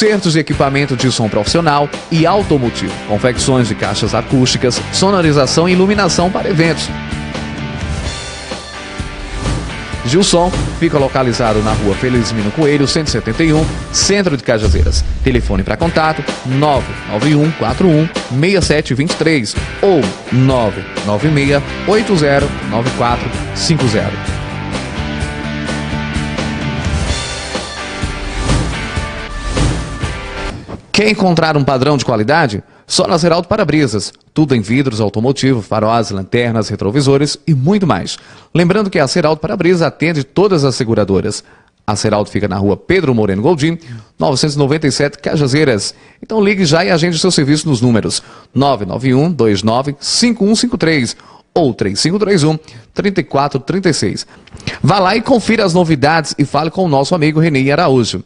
concertos de equipamento de som profissional e automotivo, confecções de caixas acústicas, sonorização e iluminação para eventos. Gilson fica localizado na rua Felizmino Coelho, 171, Centro de Cajazeiras. Telefone para contato 991416723 ou 996809450. Quer encontrar um padrão de qualidade? Só na Zeraldo Para-Brisas. Tudo em vidros, automotivo, faróis, lanternas, retrovisores e muito mais. Lembrando que a Zeraldo Para-Brisas atende todas as seguradoras. A Zeraldo fica na rua Pedro Moreno Goldim, 997 Cajazeiras. Então ligue já e agende seu serviço nos números 991295153 ou 3531-3436. Vá lá e confira as novidades e fale com o nosso amigo Renê Araújo.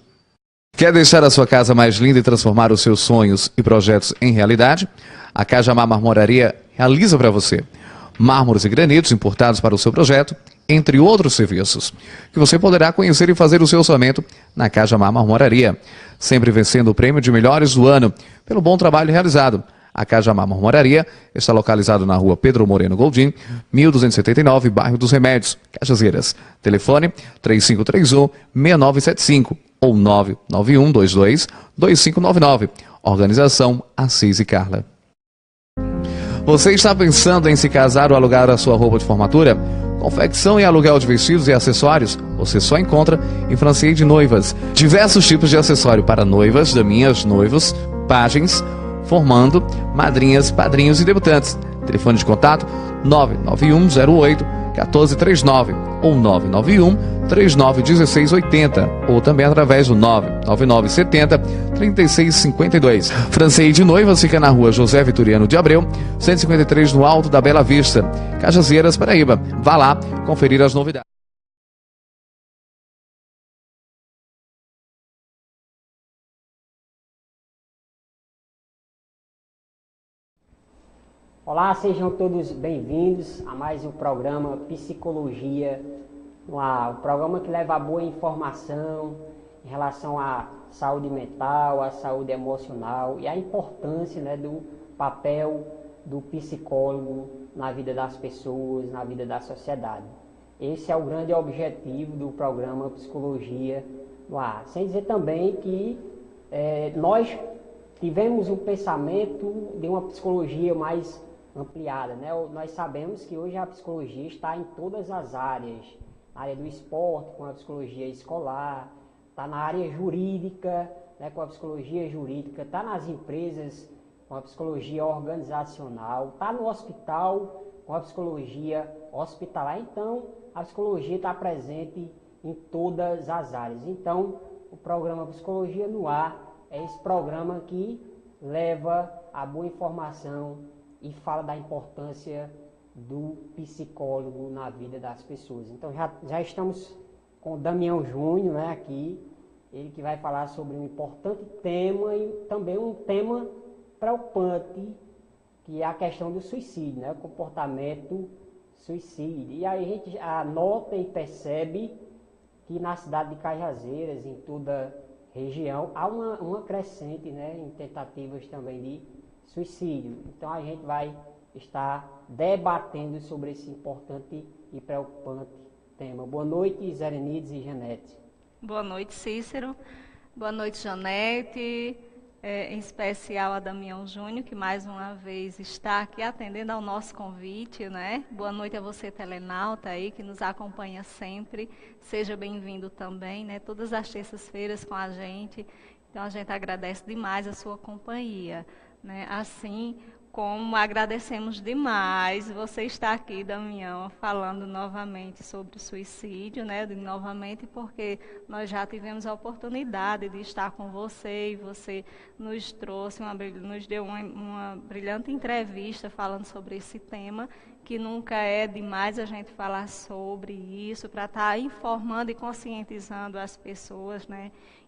Quer deixar a sua casa mais linda e transformar os seus sonhos e projetos em realidade? A Cajamar Marmoraria realiza para você mármores e granitos importados para o seu projeto, entre outros serviços, que você poderá conhecer e fazer o seu orçamento na Cajamar Marmoraria, sempre vencendo o prêmio de melhores do ano pelo bom trabalho realizado. A Cajamar Marmoraria está localizado na rua Pedro Moreno Goldim, 1279, bairro dos Remédios, Cajazeiras. Telefone 3531-6975 ou 99122-2599. Organização Assis e Carla. Você está pensando em se casar ou alugar a sua roupa de formatura? Confecção e aluguel de vestidos e acessórios você só encontra em Francês de Noivas. Diversos tipos de acessório para noivas, daminhas, noivos, pajens, formando, madrinhas, padrinhos e debutantes. Telefone de contato 99108-1439 ou 991-391680 ou também através do 99970-3652. Francês de Noivas fica na rua José Vitoriano de Abreu, 153 no Alto da Bela Vista, Cajazeiras, Paraíba. Vá lá conferir as novidades. Olá, sejam todos bem-vindos a mais um programa Psicologia no Ar, um programa que leva boa informação em relação à saúde mental, à saúde emocional e à importância, do papel do psicólogo na vida das pessoas, na vida da sociedade. Esse é o grande objetivo do programa Psicologia no Ar. Sem dizer também que nós tivemos um pensamento de uma psicologia mais ampliada, Nós sabemos que hoje a psicologia está em todas as áreas, na área do esporte, com a psicologia escolar, está na área jurídica, com a psicologia jurídica, está nas empresas, com a psicologia organizacional, está no hospital, com a psicologia hospitalar. Então, a psicologia está presente em todas as áreas. Então, o programa Psicologia no Ar é esse programa que leva a boa informação e fala da importância do psicólogo na vida das pessoas. Então já estamos com o Damião Júnior, aqui, ele que vai falar sobre um importante tema e também um tema preocupante, que é a questão do suicídio, o comportamento suicídio. E aí a gente anota e percebe que na cidade de Cajazeiras, em toda região, há uma crescente, em tentativas também de suicídio. Então a gente vai estar debatendo sobre esse importante e preocupante tema. Boa noite, Zerenides e Janete. Boa noite, Cícero. Boa noite, Janete. Em especial a Damião Júnior, que mais uma vez está aqui atendendo ao nosso convite, Boa noite a você, telenauta aí, que nos acompanha sempre. Seja bem-vindo também, Todas as terças-feiras com a gente. Então a gente agradece demais a sua companhia. Assim como agradecemos demais você estar aqui, Damião, falando novamente sobre o suicídio, novamente porque nós já tivemos a oportunidade de estar com você e você nos trouxe, nos deu uma brilhante entrevista falando sobre esse tema, que nunca é demais a gente falar sobre isso, para estar informando e conscientizando as pessoas,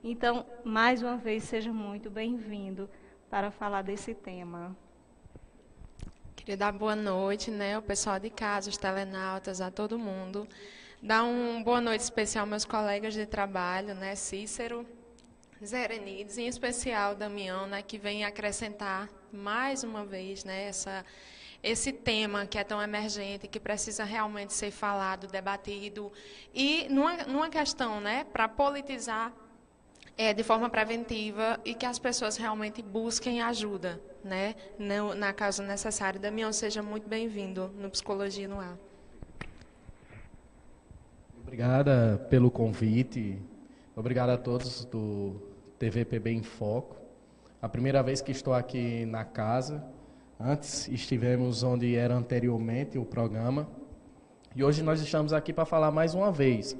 Então, mais uma vez, seja muito bem-vindo para falar desse tema. Queria dar boa noite, ao pessoal de casa, os telenautas, a todo mundo. Dar uma boa noite especial aos meus colegas de trabalho, Cícero, Zerenides, em especial Damião, né, que vem acrescentar mais uma vez, né, esse tema que é tão emergente, que precisa realmente ser falado, debatido, e numa questão, né, para politizar de forma preventiva e que as pessoas realmente busquem ajuda, né, na causa necessária. Damião, seja muito bem-vindo no Psicologia no Ar. Obrigada pelo convite. Obrigado a todos do TVPB em Foco. A primeira vez que estou aqui na casa. Antes estivemos onde era anteriormente o programa. E hoje nós estamos aqui para falar mais uma vez.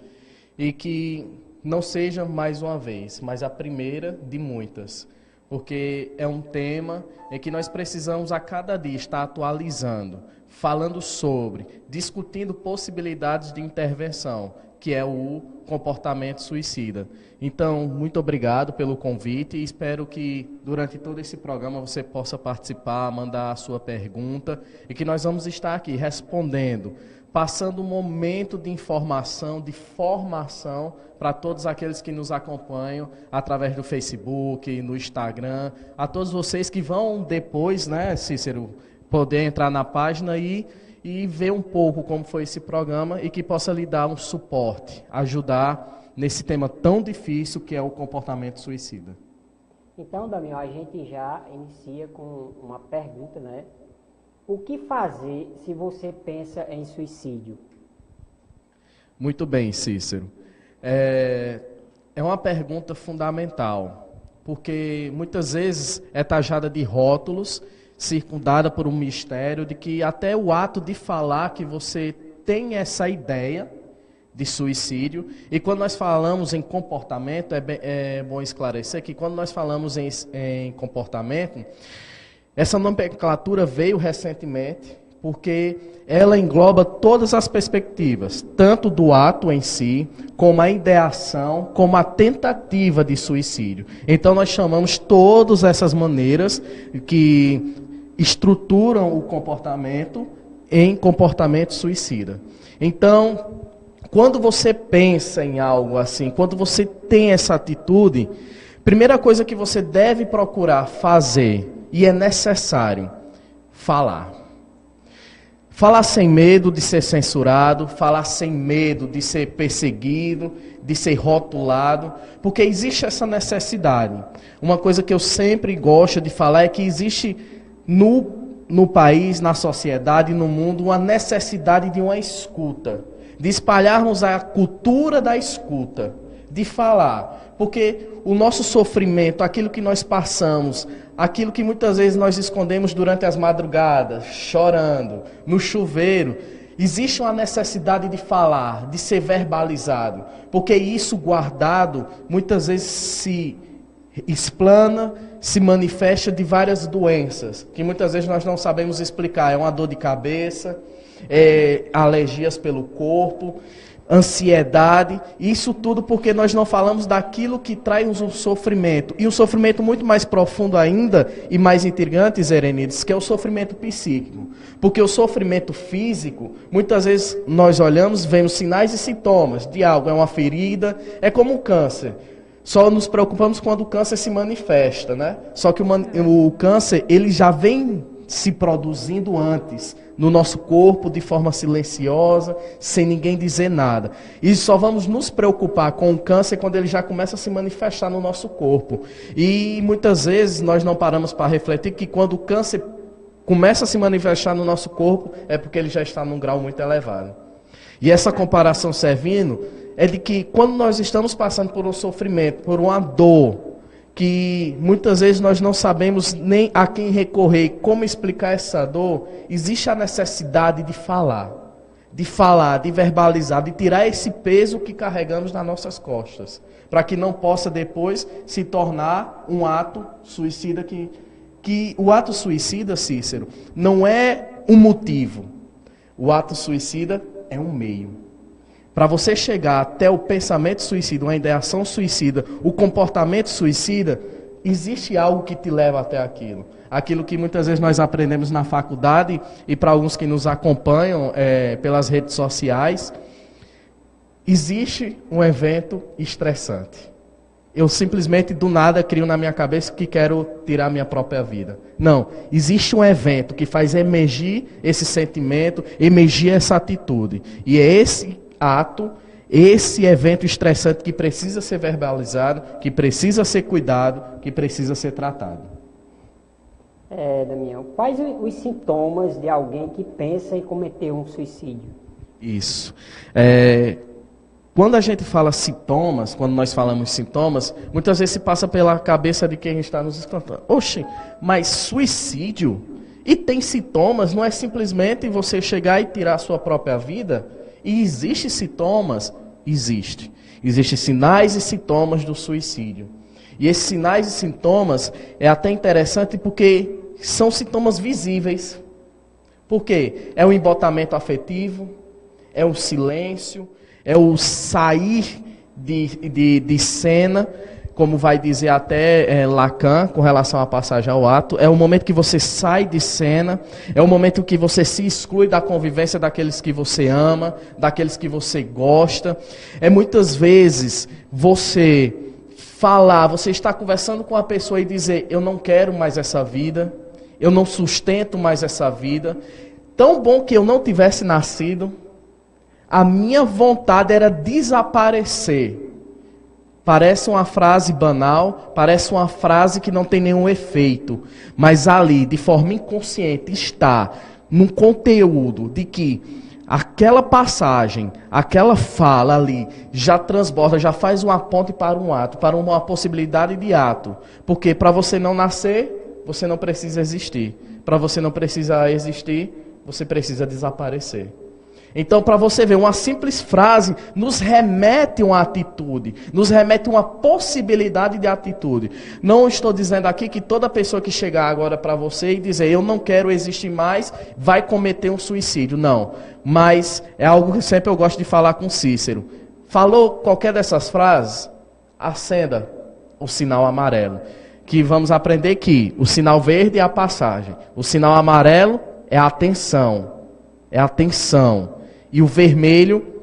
E que não seja mais uma vez, mas a primeira de muitas. Porque é um tema em que nós precisamos a cada dia estar atualizando, falando sobre, discutindo possibilidades de intervenção, que é o comportamento suicida. Então, muito obrigado pelo convite e espero que durante todo esse programa você possa participar, mandar a sua pergunta e que nós vamos estar aqui respondendo, passando um momento de informação, de formação para todos aqueles que nos acompanham através do Facebook, no Instagram, a todos vocês que vão depois, né, Cícero, poder entrar na página e ver um pouco como foi esse programa e que possa lhe dar um suporte, ajudar nesse tema tão difícil que é o comportamento suicida. Então, Damião, a gente já inicia com uma pergunta, né? O que fazer se você pensa em suicídio? Muito bem, Cícero. É uma pergunta fundamental, porque muitas vezes é tajada de rótulos, circundada por um mistério de que até o ato de falar que você tem essa ideia de suicídio, e quando nós falamos em comportamento, é bom esclarecer que quando nós falamos em comportamento, essa nomenclatura veio recentemente, porque ela engloba todas as perspectivas, tanto do ato em si, como a ideação, como a tentativa de suicídio. Então nós chamamos todas essas maneiras que estruturam o comportamento em comportamento suicida. Então, quando você pensa em algo assim, quando você tem essa atitude, primeira coisa que você deve procurar fazer, e é necessário, falar. Falar sem medo de ser censurado, falar sem medo de ser perseguido, de ser rotulado, porque existe essa necessidade. Uma coisa que eu sempre gosto de falar é que existe no país, na sociedade, no mundo, uma necessidade de uma escuta, de espalharmos a cultura da escuta, de falar, porque o nosso sofrimento, aquilo que nós passamos, aquilo que muitas vezes nós escondemos durante as madrugadas, chorando, no chuveiro, existe uma necessidade de falar, de ser verbalizado, porque isso guardado muitas vezes se explana, se manifesta de várias doenças, que muitas vezes nós não sabemos explicar. É uma dor de cabeça, alergias pelo corpo, ansiedade, isso tudo porque nós não falamos daquilo que traz um sofrimento, e um sofrimento muito mais profundo ainda, e mais intrigante, Zerenides, que é o sofrimento psíquico, porque o sofrimento físico, muitas vezes nós olhamos, vemos sinais e sintomas de algo, é uma ferida, é como um câncer. Só nos preocupamos quando o câncer se manifesta, né? Só que o câncer, ele já vem se produzindo antes, no nosso corpo, de forma silenciosa, sem ninguém dizer nada. E só vamos nos preocupar com o câncer quando ele já começa a se manifestar no nosso corpo. E muitas vezes nós não paramos para refletir que quando o câncer começa a se manifestar no nosso corpo, é porque ele já está num grau muito elevado. E essa comparação servindo é de que quando nós estamos passando por um sofrimento, por uma dor, que muitas vezes nós não sabemos nem a quem recorrer, como explicar essa dor, existe a necessidade de falar, de verbalizar, de tirar esse peso que carregamos nas nossas costas, para que não possa depois se tornar um ato suicida, que o ato suicida, Cícero, não é um motivo, o ato suicida é um meio. Para você chegar até o pensamento suicida, uma ideação suicida, o comportamento suicida, existe algo que te leva até aquilo. Aquilo que muitas vezes nós aprendemos na faculdade e para alguns que nos acompanham pelas redes sociais, existe um evento estressante. eu simplesmente do nada crio na minha cabeça que quero tirar minha própria vida. Não, existe um evento que faz emergir esse sentimento, emergir essa atitude. E é esse ato, esse evento estressante que precisa ser verbalizado, que precisa ser cuidado, que precisa ser tratado. Damião, quais os sintomas de alguém que pensa em cometer um suicídio? Isso. Quando a gente fala sintomas, quando nós falamos sintomas, muitas vezes se passa pela cabeça de quem está nos escutando. Oxe, mas suicídio? E tem sintomas, não é simplesmente você chegar e tirar a sua própria vida? E existem sintomas? Existe. Existem sinais e sintomas do suicídio. E esses sinais e sintomas é até interessante porque são sintomas visíveis. Por quê? É o embotamento afetivo, é o silêncio, é o sair de cena, como vai dizer até Lacan, com relação à passagem ao ato. É o momento que você sai de cena, é o momento que você se exclui da convivência daqueles que você ama, daqueles que você gosta. É muitas vezes você falar, você está conversando com a pessoa e dizer, eu não quero mais essa vida, eu não sustento mais essa vida. Tão bom que eu não tivesse nascido. A minha vontade era desaparecer. Parece uma frase banal, parece uma frase que não tem nenhum efeito. Mas ali, de forma inconsciente, está num conteúdo de que aquela passagem, aquela fala ali, já transborda, já faz uma ponte para um ato, para uma possibilidade de ato. Porque para você não nascer, você não precisa existir. Para você não precisar existir, você precisa desaparecer. Então, para você ver, uma simples frase nos remete a uma atitude, nos remete a uma possibilidade de atitude. Não estou dizendo aqui que toda pessoa que chegar agora para você e dizer eu não quero existir mais, vai cometer um suicídio. Não, mas é algo que sempre eu gosto de falar com Cícero. Falou qualquer dessas frases, acenda o sinal amarelo. Que vamos aprender que o sinal verde é a passagem, o sinal amarelo é a atenção. É a atenção. E o vermelho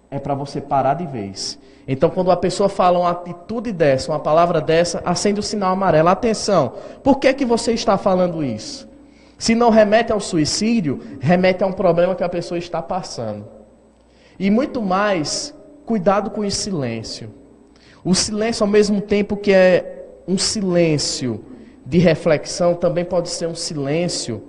é para você parar de vez. Então, quando a pessoa fala uma atitude dessa, uma palavra dessa, acende o sinal amarelo. Atenção, por que que você está falando isso? Se não remete ao suicídio, remete a um problema que a pessoa está passando. E muito mais, cuidado com o silêncio. O silêncio, ao mesmo tempo que é um silêncio de reflexão, também pode ser um silêncio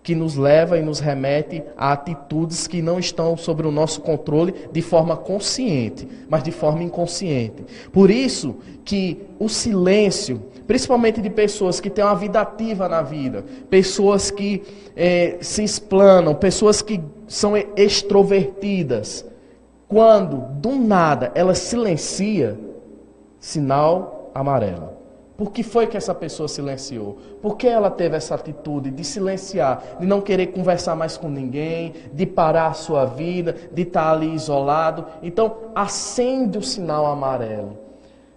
que nos leva e nos remete a atitudes que não estão sob o nosso controle de forma consciente, mas de forma inconsciente. Por isso que o silêncio, principalmente de pessoas que têm uma vida ativa na vida, pessoas que se explanam, pessoas que são extrovertidas, quando do nada ela silencia, sinal amarelo. Por que foi que essa pessoa silenciou? Por que ela teve essa atitude de silenciar, de não querer conversar mais com ninguém, de parar a sua vida, de estar ali isolado? Então, acende o sinal amarelo.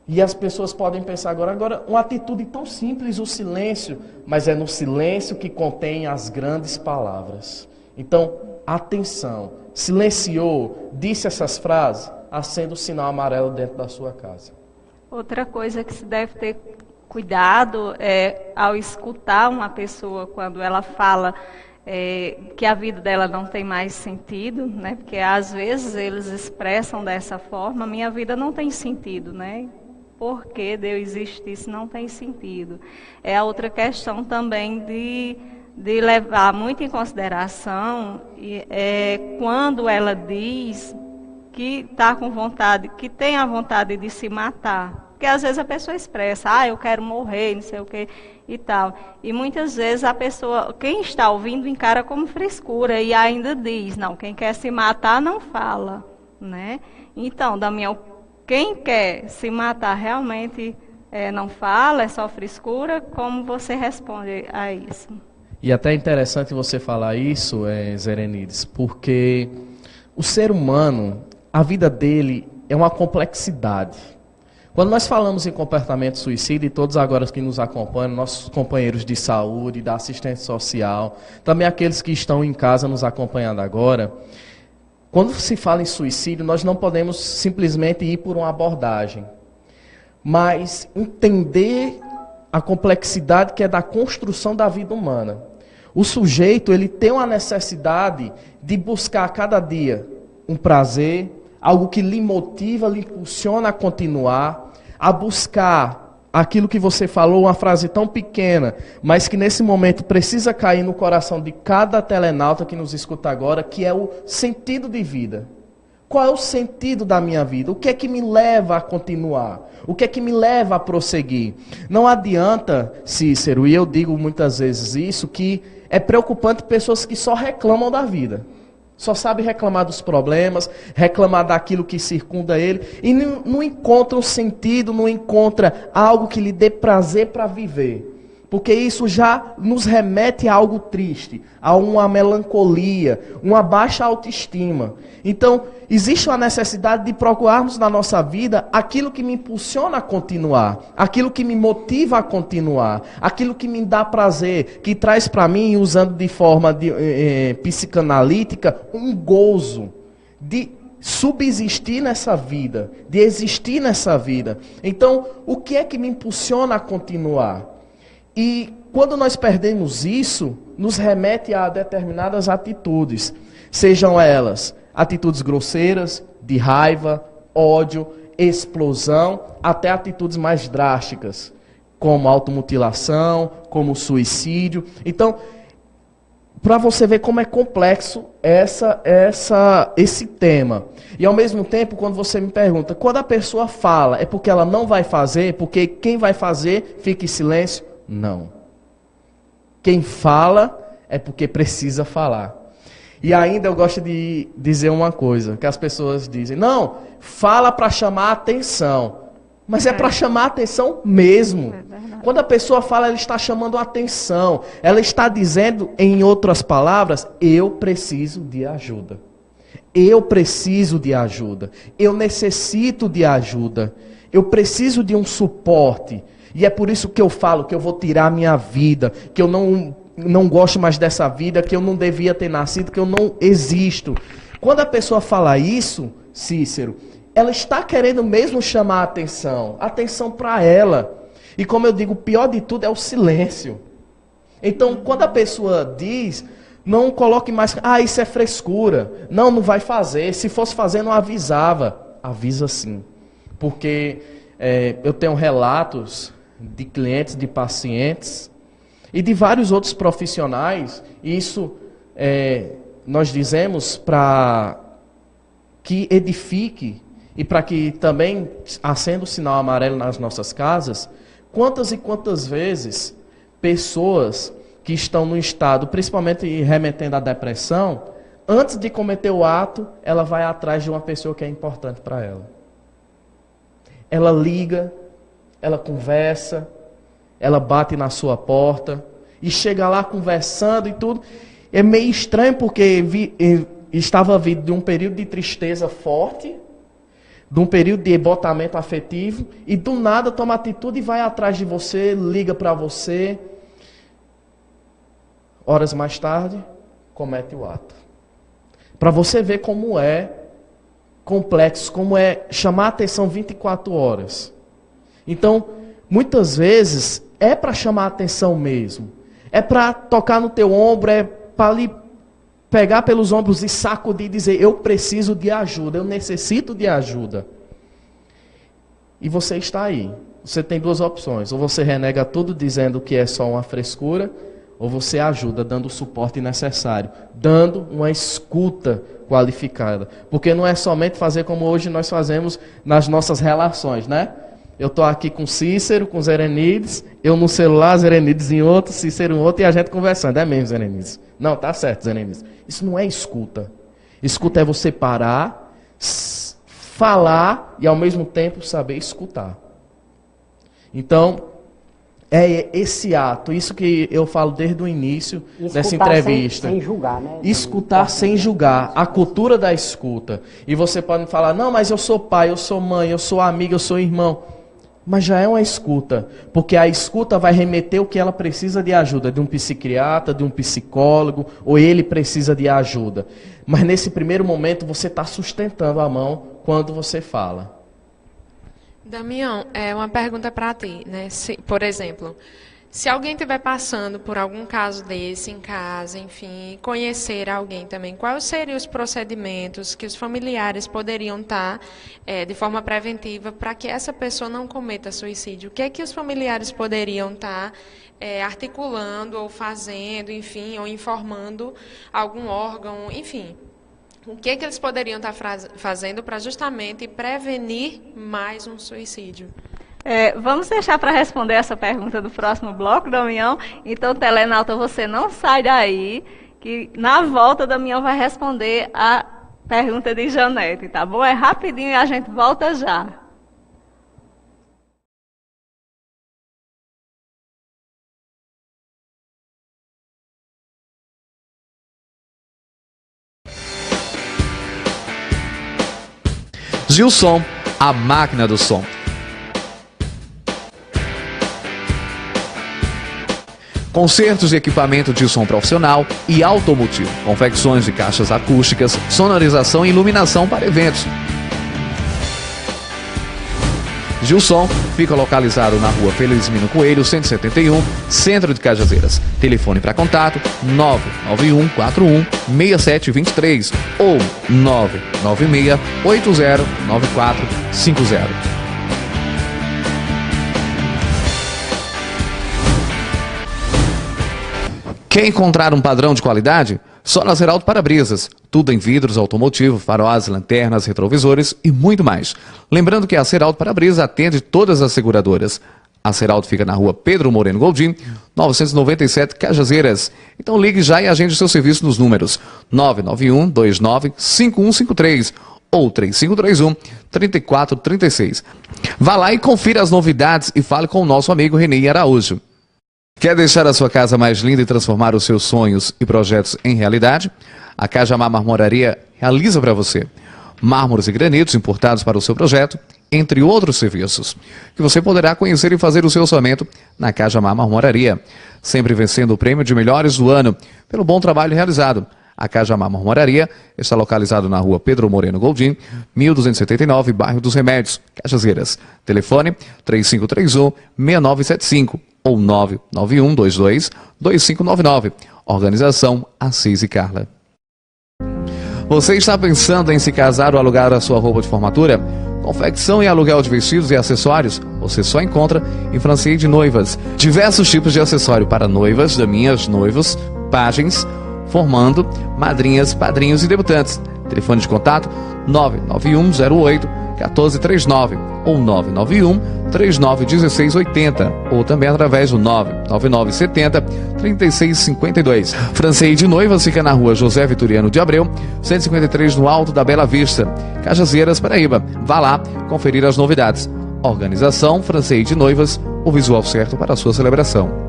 E as pessoas podem pensar agora, uma atitude tão simples, o silêncio, mas é no silêncio que contém as grandes palavras. Então, atenção, silenciou, disse essas frases, acenda o sinal amarelo dentro da sua casa. Outra coisa que se deve ter cuidado é ao escutar uma pessoa quando ela fala que a vida dela não tem mais sentido, né? Porque às vezes eles expressam dessa forma, minha vida não tem sentido, né? Por que Deus existir se não tem sentido? É a outra questão também de levar muito em consideração quando ela diz que está com vontade, que tem a vontade de se matar. Porque às vezes a pessoa expressa, eu quero morrer, não sei o que e tal. E muitas vezes a pessoa, quem está ouvindo, encara como frescura e ainda diz, não, quem quer se matar não fala, né? Então, Damião, quem quer se matar realmente não fala, é só frescura? Como você responde a isso? E até é interessante você falar isso, Zerenides, porque o ser humano, a vida dele é uma complexidade. Quando nós falamos em comportamento suicida, e todos agora que nos acompanham, nossos companheiros de saúde, da assistência social, também aqueles que estão em casa nos acompanhando agora, quando se fala em suicídio, nós não podemos simplesmente ir por uma abordagem. mas entender a complexidade que é da construção da vida humana. O sujeito, ele tem uma necessidade de buscar a cada dia um prazer, algo que lhe motiva, lhe impulsiona a continuar, a buscar aquilo que você falou, uma frase tão pequena, mas que nesse momento precisa cair no coração de cada telenauta que nos escuta agora, que é o sentido de vida. Qual é o sentido da minha vida? O que é que me leva a continuar? O que é que me leva a prosseguir? Não adianta, Cícero, e eu digo muitas vezes isso, que é preocupante pessoas que só reclamam da vida. Só sabem reclamar dos problemas, reclamar daquilo que circunda ele, e não encontra um sentido, não encontra algo que lhe dê prazer para viver. Porque isso já nos remete a algo triste, a uma melancolia, uma baixa autoestima. Então, existe uma necessidade de procurarmos na nossa vida aquilo que me impulsiona a continuar, aquilo que me motiva a continuar, aquilo que me dá prazer, que traz para mim, usando de forma psicanalítica, um gozo de subsistir nessa vida, de existir nessa vida. Então, o que é que me impulsiona a continuar? E quando nós perdemos isso, nos remete a determinadas atitudes, sejam elas atitudes grosseiras, de raiva, ódio, explosão, até atitudes mais drásticas, como automutilação, como suicídio. Então, para você ver como é complexo esse tema. E ao mesmo tempo, quando você me pergunta, quando a pessoa fala, é porque ela não vai fazer, porque quem vai fazer fica em silêncio? Não. Quem fala é porque precisa falar. E ainda eu gosto de dizer uma coisa, que as pessoas dizem, não, fala para chamar a atenção. Mas é para chamar a atenção mesmo. Quando a pessoa fala, ela está chamando a atenção. Ela está dizendo, em outras palavras, eu preciso de ajuda. Eu preciso de ajuda. Eu necessito de ajuda. Eu preciso de um suporte. E é por isso que eu falo que eu vou tirar a minha vida, que eu não gosto mais dessa vida, que eu não devia ter nascido, que eu não existo. Quando a pessoa fala isso, Cícero, ela está querendo mesmo chamar a atenção para ela. E como eu digo, o pior de tudo é o silêncio. Então, quando a pessoa diz, não coloque mais, isso é frescura. Não vai fazer. Se fosse fazer, não avisava. Avisa sim. Porque eu tenho relatos de clientes, de pacientes e de vários outros profissionais. Isso nós dizemos para que edifique e para que também acenda o sinal amarelo nas nossas casas. Quantas e quantas vezes pessoas que estão no estado, principalmente remetendo à depressão, antes de cometer o ato, ela vai atrás de uma pessoa que é importante para ela. Ela liga, ela conversa, ela bate na sua porta e chega lá conversando e tudo. É meio estranho porque estava vindo de um período de tristeza forte, de um período de botamento afetivo, e do nada toma atitude e vai atrás de você, liga para você. Horas mais tarde, comete o ato. Para você ver como é complexo, como é chamar a atenção 24 horas. Então, muitas vezes, é para chamar a atenção mesmo. É para tocar no teu ombro, é para lhe pegar pelos ombros e sacudir e dizer, eu preciso de ajuda, eu necessito de ajuda. E você está aí. Você tem duas opções. Ou você renega tudo dizendo que é só uma frescura, ou você ajuda dando o suporte necessário, dando uma escuta qualificada. Porque não é somente fazer como hoje nós fazemos nas nossas relações, né? Eu estou aqui com Cícero, com Zerenides, eu no celular, Zerenides em outro, Cícero em outro, e a gente conversando. É mesmo, Zerenides? Não, tá certo, Zerenides. Isso não é escuta. Escuta é você parar, falar e ao mesmo tempo saber escutar. Então, é esse ato, isso que eu falo desde o início dessa entrevista. Sem julgar, né? Escutar sem julgar, a cultura da escuta. E você pode falar, não, mas eu sou pai, eu sou mãe, eu sou amigo, eu sou irmão. Mas já é uma escuta, porque a escuta vai remeter o que ela precisa de ajuda, de um psiquiatra, de um psicólogo, ou ele precisa de ajuda. Mas nesse primeiro momento você está sustentando a mão quando você fala. Damião, é uma pergunta para ti, né? Por exemplo, se alguém estiver passando por algum caso desse em casa, enfim, conhecer alguém também, quais seriam os procedimentos que os familiares poderiam estar de forma preventiva para que essa pessoa não cometa suicídio? O que é que os familiares poderiam estar articulando ou fazendo, enfim, ou informando algum órgão, enfim? O que é que eles poderiam estar fazendo para justamente prevenir mais um suicídio? Vamos deixar para responder essa pergunta do próximo bloco, Damião. Então, telenauta, você não sai daí, que na volta, Damião vai responder a pergunta de Janete, tá bom? É rapidinho e a gente volta já. Gilson, a máquina do som. Concertos de equipamento de som profissional e automotivo. Confecções de caixas acústicas, sonorização e iluminação para eventos. Gilson fica localizado na rua Felizmino Coelho, 171, Centro de Cajazeiras. Telefone para contato 991416723 ou 996809450. Quer encontrar um padrão de qualidade? Só na Zeraldo Para-Brisas. Tudo em vidros, automotivo, faróis, lanternas, retrovisores e muito mais. Lembrando que a Zeraldo Para-Brisas atende todas as seguradoras. A Zeraldo fica na rua Pedro Moreno Goldim, 997 Cajazeiras. Então ligue já e agende seu serviço nos números 991295153 ou 3531-3436. Vá lá e confira as novidades e fale com o nosso amigo Renê Araújo. Quer deixar a sua casa mais linda e transformar os seus sonhos e projetos em realidade? A Cajamar Marmoraria realiza para você mármores e granitos importados para o seu projeto, entre outros serviços, que você poderá conhecer e fazer o seu orçamento na Cajamar Marmoraria, sempre vencendo o prêmio de melhores do ano pelo bom trabalho realizado. A Cajamar Marmoraria está localizado na rua Pedro Moreno Goldim, 1279, bairro dos Remédios, Cajazeiras. Telefone 3531-6975 ou 99122-2599. Organização Assis e Carla. Você está pensando em se casar ou alugar a sua roupa de formatura? Confecção e aluguel de vestidos e acessórios você só encontra em Francês de Noivas. Diversos tipos de acessório para noivas, daminhas, noivos, pajens, formando, madrinhas, padrinhos e debutantes. Telefone de contato 99108-1439 ou 991-391680 ou também através do 99970-3652. Francês de Noivas fica na rua José Vitoriano de Abreu, 153 no Alto da Bela Vista, Cajazeiras, Paraíba. Vá lá conferir as novidades. Organização Francês de Noivas, o visual certo para a sua celebração.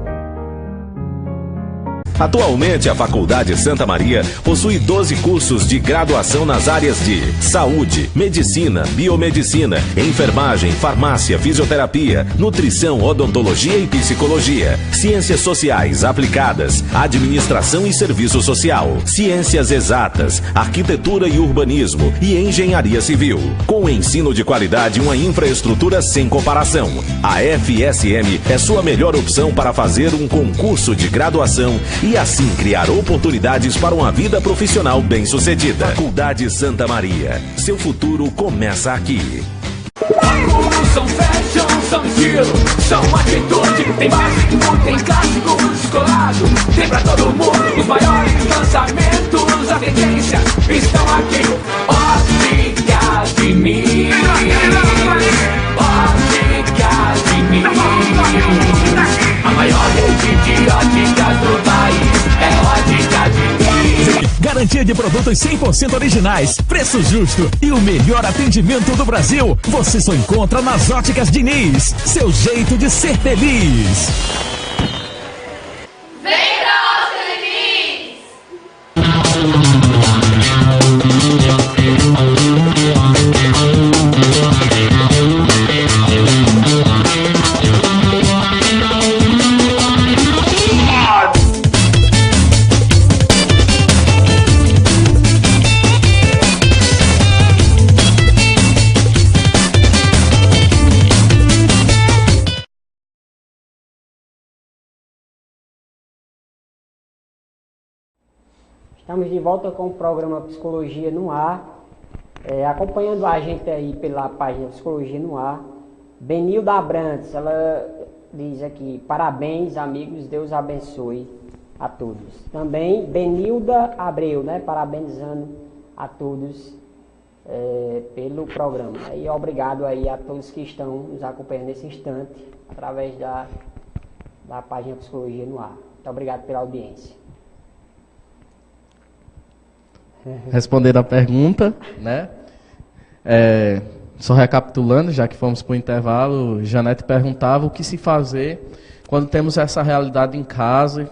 Atualmente, a Faculdade Santa Maria possui 12 cursos de graduação nas áreas de saúde, medicina, biomedicina, enfermagem, farmácia, fisioterapia, nutrição, odontologia e psicologia, ciências sociais aplicadas, administração e serviço social, ciências exatas, arquitetura e urbanismo e engenharia civil. Com ensino de qualidade e uma infraestrutura sem comparação, a FSM é sua melhor opção para fazer um concurso de graduação e assim criar oportunidades para uma vida profissional bem-sucedida. Faculdade Santa Maria. Seu futuro começa aqui. São fashion, são estilo, são atitude. Tem básico, tem clássico, descolado. Tem pra todo mundo os maiores lançamentos. A tendência estão aqui. Óticas Diniz. Óticas Diniz. A maior rede de óticas do país é Óticas Diniz. Garantia de produtos 100% originais, preço justo e o melhor atendimento do Brasil. Você só encontra nas Óticas Diniz. Seu jeito de ser feliz. Vem pra Óticas Diniz! Estamos de volta com o programa Psicologia no Ar. Acompanhando a gente aí pela página Psicologia no Ar, Benilda Abrantes, ela diz aqui: parabéns, amigos, Deus abençoe a todos. Também Benilda Abreu, né, parabenizando a todos pelo programa. E obrigado aí a todos que estão nos acompanhando nesse instante, através da página Psicologia no Ar. Muito obrigado pela audiência. Respondendo a pergunta, né? Só recapitulando, já que fomos para o intervalo, Janete perguntava o que se fazer quando temos essa realidade em casa,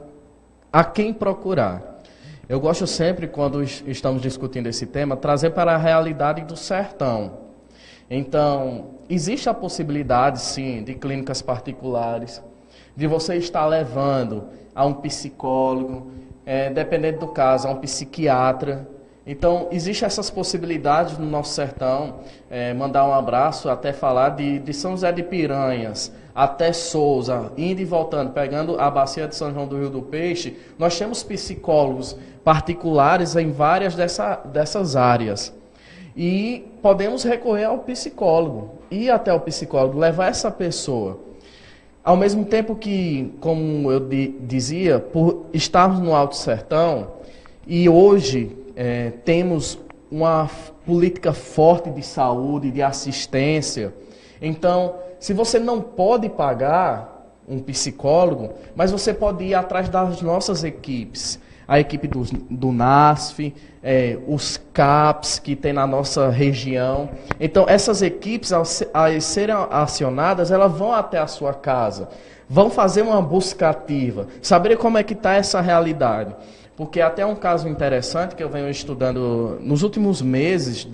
a quem procurar. Eu gosto sempre, quando estamos discutindo esse tema, trazer para a realidade do sertão. Então, existe a possibilidade, sim, de clínicas particulares, de você estar levando a um psicólogo, dependendo do caso, a um psiquiatra. Então, existem essas possibilidades no nosso sertão. Mandar um abraço, até falar de São José de Piranhas, até Souza, indo e voltando, pegando a bacia de São João do Rio do Peixe, nós temos psicólogos particulares em várias dessas áreas. E podemos recorrer ao psicólogo, ir até o psicólogo, levar essa pessoa. Ao mesmo tempo que, como eu dizia, por estarmos no Alto Sertão, e hoje temos uma política forte de saúde, de assistência. Então, se você não pode pagar um psicólogo, mas você pode ir atrás das nossas equipes. A equipe do NASF, os CAPs que tem na nossa região. Então, essas equipes, ao serem acionadas, elas vão até a sua casa, vão fazer uma busca ativa, saber como é que está essa realidade. Porque até um caso interessante que eu venho estudando nos últimos meses,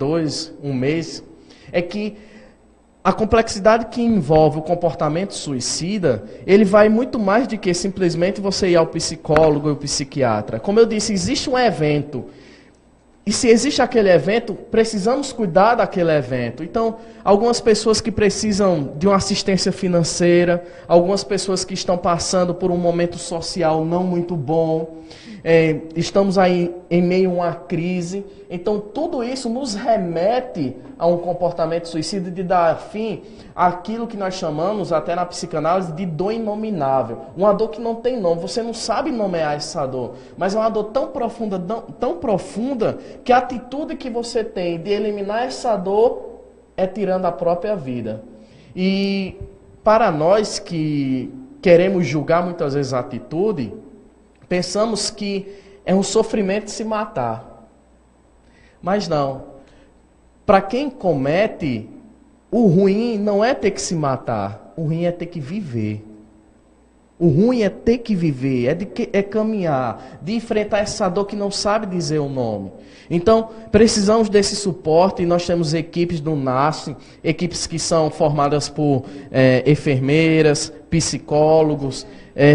um mês, é que a complexidade que envolve o comportamento suicida, ele vai muito mais do que simplesmente você ir ao psicólogo e ao psiquiatra. Como eu disse, existe um evento. E se existe aquele evento, precisamos cuidar daquele evento. Então, algumas pessoas que precisam de uma assistência financeira, algumas pessoas que estão passando por um momento social não muito bom, estamos aí em meio a uma crise. Então, tudo isso nos remete a um comportamento suicida de dar fim àquilo que nós chamamos, até na psicanálise, de dor inominável. Uma dor que não tem nome, você não sabe nomear essa dor, mas é uma dor tão profunda, que a atitude que você tem de eliminar essa dor é tirando a própria vida. E para nós que queremos julgar muitas vezes a atitude, pensamos que é um sofrimento se matar. Mas não. Para quem comete, o ruim não é ter que se matar. O ruim é ter que viver. O ruim é ter que viver, é caminhar, de enfrentar essa dor que não sabe dizer o nome. Então, precisamos desse suporte, e nós temos equipes do NASF, equipes que são formadas por enfermeiras, psicólogos,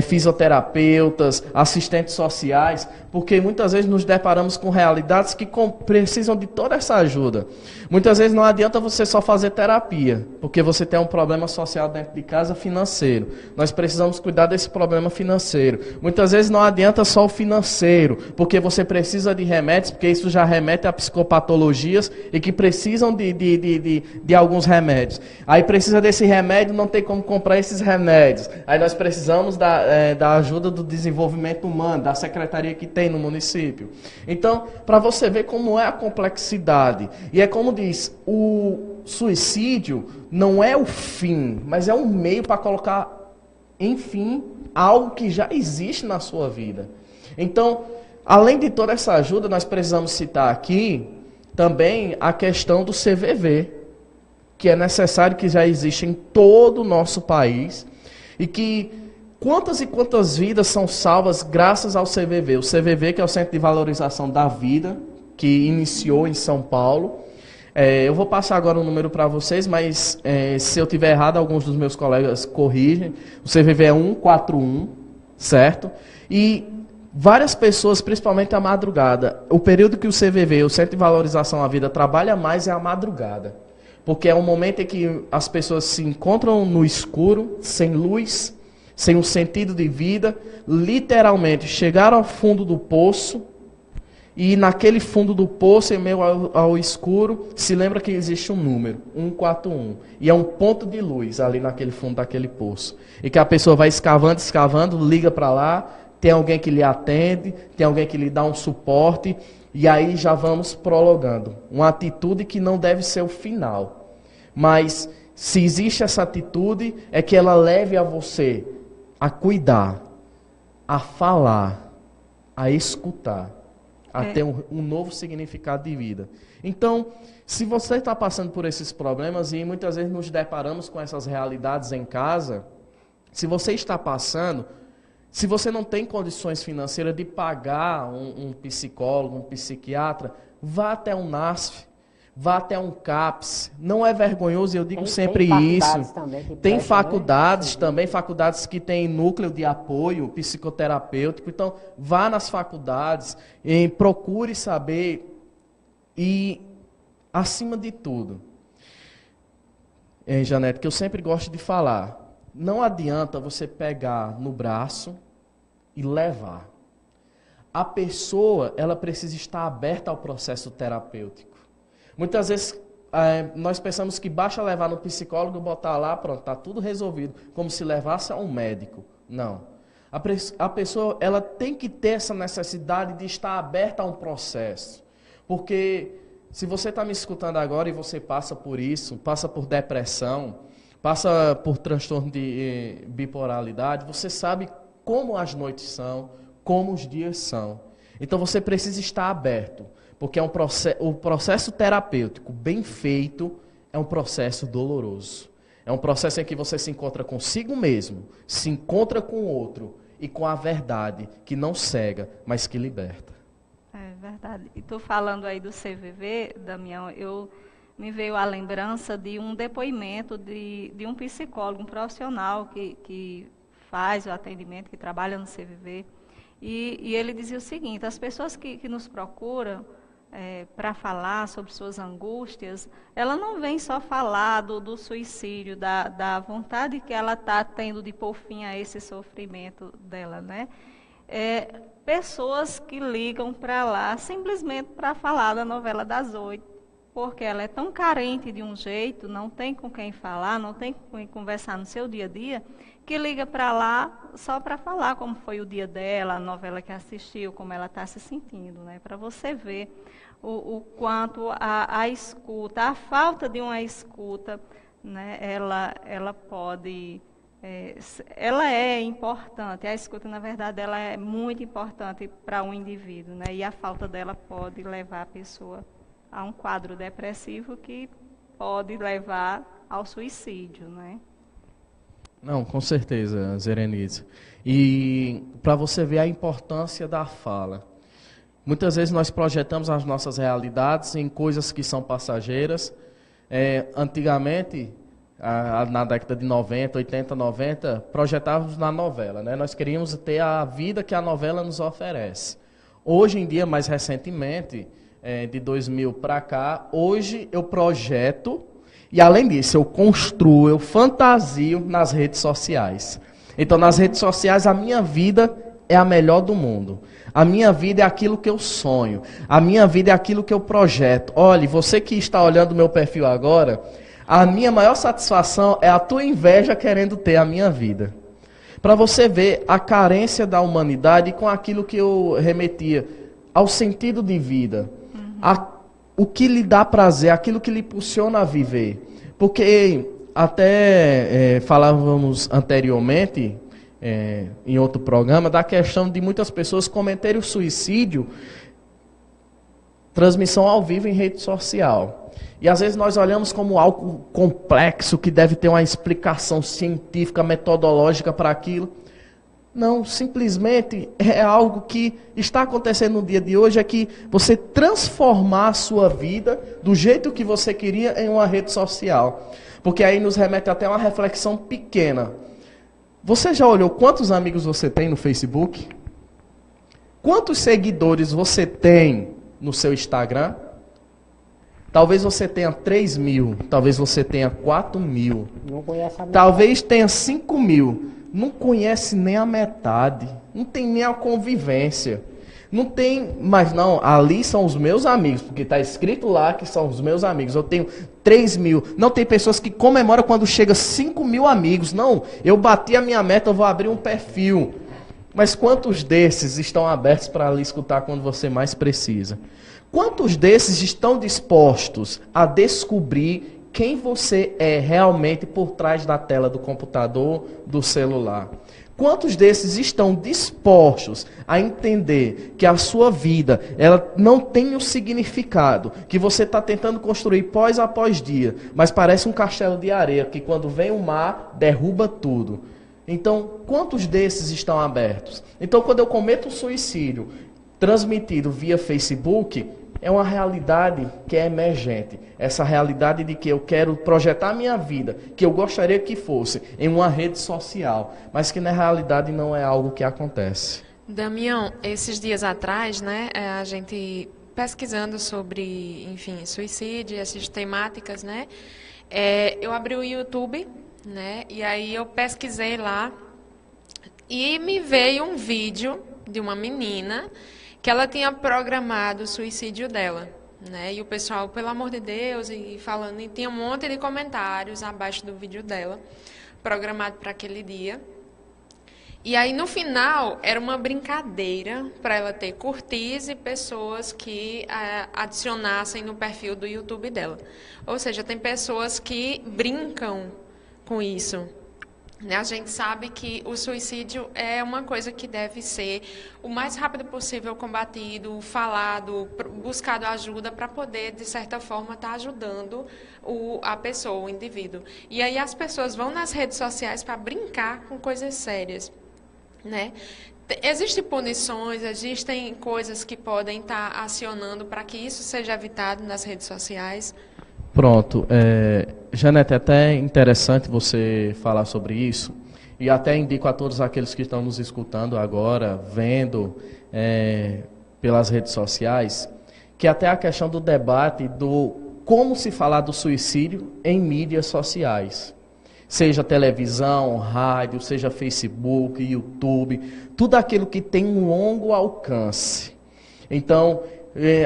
fisioterapeutas, assistentes sociais, porque muitas vezes nos deparamos com realidades que precisam de toda essa ajuda. Muitas vezes não adianta você só fazer terapia, porque você tem um problema social dentro de casa financeiro. Nós precisamos cuidar desse problema financeiro. Muitas vezes não adianta só o financeiro, porque você precisa de remédios, porque isso já remete a psicopatologias e que precisam de alguns remédios. Aí precisa desse remédio, não tem como comprar esses remédios. Aí nós precisamos da ajuda do desenvolvimento humano, da secretaria que tem no município. Então, para você ver como é a complexidade. E é como diz, o suicídio não é o fim, mas é um meio para colocar, enfim, algo que já existe na sua vida. Então, além de toda essa ajuda, nós precisamos citar aqui também a questão do CVV, que é necessário, que já existe em todo o nosso país, e que quantas e quantas vidas são salvas graças ao CVV. O CVV, que é o Centro de Valorização da Vida, que iniciou em São Paulo. Eu vou passar agora um número para vocês, mas se eu tiver errado, alguns dos meus colegas corrigem. O CVV é 141, certo? E várias pessoas, principalmente à madrugada, o período que o CVV, o Centro de Valorização à Vida, trabalha mais é a madrugada. Porque é um momento em que as pessoas se encontram no escuro, sem luz, sem um sentido de vida, literalmente chegaram ao fundo do poço e naquele fundo do poço, em meio ao escuro, se lembra que existe um número, 141. E é um ponto de luz ali naquele fundo daquele poço. E que a pessoa vai escavando, escavando, liga para lá, tem alguém que lhe atende, tem alguém que lhe dá um suporte, e aí já vamos prolongando. Uma atitude que não deve ser o final. Mas se existe essa atitude, é que ela leve a você a cuidar, a falar, a escutar, a ter um novo significado de vida. Então, se você está passando por esses problemas, e muitas vezes nos deparamos com essas realidades em casa, se você está passando, se você não tem condições financeiras de pagar um psicólogo, um psiquiatra, vá até um NASF, vá até um CAPS. Não é vergonhoso, eu digo sempre isso. Tem faculdades também, faculdades que têm núcleo de apoio psicoterapêutico. Então, vá nas faculdades, procure saber e, acima de tudo, Janete, que eu sempre gosto de falar, não adianta você pegar no braço e levar. A pessoa, ela precisa estar aberta ao processo terapêutico. Muitas vezes nós pensamos que basta levar no psicólogo, botar lá, pronto, está tudo resolvido, como se levasse a um médico. Não. A pessoa, ela tem que ter essa necessidade de estar aberta a um processo. Porque se você está me escutando agora e você passa por isso, passa por depressão, passa por transtorno de bipolaridade, você sabe como as noites são, como os dias são. Então você precisa estar aberto, porque o processo terapêutico bem feito é um processo doloroso. É um processo em que você se encontra consigo mesmo, se encontra com o outro e com a verdade que não cega, mas que liberta. É verdade. E tu falando aí do CVV, Damião, me veio a lembrança de um depoimento de um psicólogo, um profissional que faz o atendimento, que trabalha no CVV, e ele dizia o seguinte: as pessoas que nos procuram para falar sobre suas angústias, ela não vem só falar do suicídio, da vontade que ela está tendo de pôr fim a esse sofrimento dela, né? Pessoas que ligam para lá simplesmente para falar da novela das 8, porque ela é tão carente de um jeito, não tem com quem falar, não tem com quem conversar no seu dia a dia, que liga para lá só para falar como foi o dia dela, a novela que assistiu, como ela está se sentindo, né? Para você ver o quanto a escuta, a falta de uma escuta, né? Ela pode... ela é importante, a escuta, na verdade, ela é muito importante para um indivíduo, né? E a falta dela pode levar a pessoa a um quadro depressivo que pode levar ao suicídio, né? Não, com certeza, Zerenice. E para você ver a importância da fala. Muitas vezes nós projetamos as nossas realidades em coisas que são passageiras. Antigamente, na década de 90, 80, 90, projetávamos na novela, né? Nós queríamos ter a vida que a novela nos oferece. Hoje em dia, mais recentemente, de 2000 para cá, hoje eu projeto e, além disso, eu construo, eu fantasio nas redes sociais. Então, nas redes sociais, a minha vida é a melhor do mundo. A minha vida é aquilo que eu sonho. A minha vida é aquilo que eu projeto. Olhe, você que está olhando o meu perfil agora, a minha maior satisfação é a tua inveja querendo ter a minha vida. Para você ver a carência da humanidade com aquilo que eu remetia ao sentido de vida. O que lhe dá prazer, aquilo que lhe impulsiona a viver. Porque até falávamos anteriormente, em outro programa, da questão de muitas pessoas cometerem o suicídio, transmissão ao vivo em rede social. E às vezes nós olhamos como algo complexo, que deve ter uma explicação científica, metodológica para aquilo. Não, simplesmente é algo que está acontecendo no dia de hoje, é que você transformar a sua vida do jeito que você queria em uma rede social. Porque aí nos remete até uma reflexão pequena. Você já olhou quantos amigos você tem no Facebook? Quantos seguidores você tem no seu Instagram? Talvez você tenha 3.000, talvez você tenha 4.000, talvez tenha 5.000. Não conhece nem a metade, não tem nem a convivência. Não tem, mas não, ali são os meus amigos, porque está escrito lá que são os meus amigos. Eu tenho 3 mil. Não, tem pessoas que comemoram quando chega 5 mil amigos. Não, eu bati a minha meta, eu vou abrir um perfil. Mas quantos desses estão abertos para lhe escutar quando você mais precisa? Quantos desses estão dispostos a descobrir quem você é realmente por trás da tela do computador, do celular? Quantos desses estão dispostos a entender que a sua vida ela não tem o significado que você está tentando construir pós após dia, mas parece um castelo de areia que quando vem o mar derruba tudo? Então, quantos desses estão abertos? Então, quando eu cometo um suicídio transmitido via Facebook, é uma realidade que é emergente. Essa realidade de que eu quero projetar minha vida, que eu gostaria que fosse em uma rede social, mas que na realidade não é algo que acontece. Damião, esses dias atrás, né, a gente pesquisando sobre, enfim, suicídio, essas temáticas, né, eu abri o YouTube, né, e aí eu pesquisei lá e me veio um vídeo de uma menina que ela tinha programado o suicídio dela, né? E o pessoal, pelo amor de Deus, e falando, e tinha um monte de comentários abaixo do vídeo dela, programado para aquele dia. E aí, no final, era uma brincadeira para ela ter curtis e pessoas que adicionassem no perfil do YouTube dela. Ou seja, tem pessoas que brincam com isso. A gente sabe que o suicídio é uma coisa que deve ser o mais rápido possível combatido, falado, buscado ajuda para poder, de certa forma, estar ajudando a pessoa, o indivíduo. E aí as pessoas vão nas redes sociais para brincar com coisas sérias, né? Existem punições, existem coisas que podem estar acionando para que isso seja evitado nas redes sociais. Pronto. Janete, é até interessante você falar sobre isso, e até indico a todos aqueles que estão nos escutando agora, vendo pelas redes sociais, que até a questão do debate do como se falar do suicídio em mídias sociais. Seja televisão, rádio, seja Facebook, YouTube, tudo aquilo que tem um longo alcance. Então,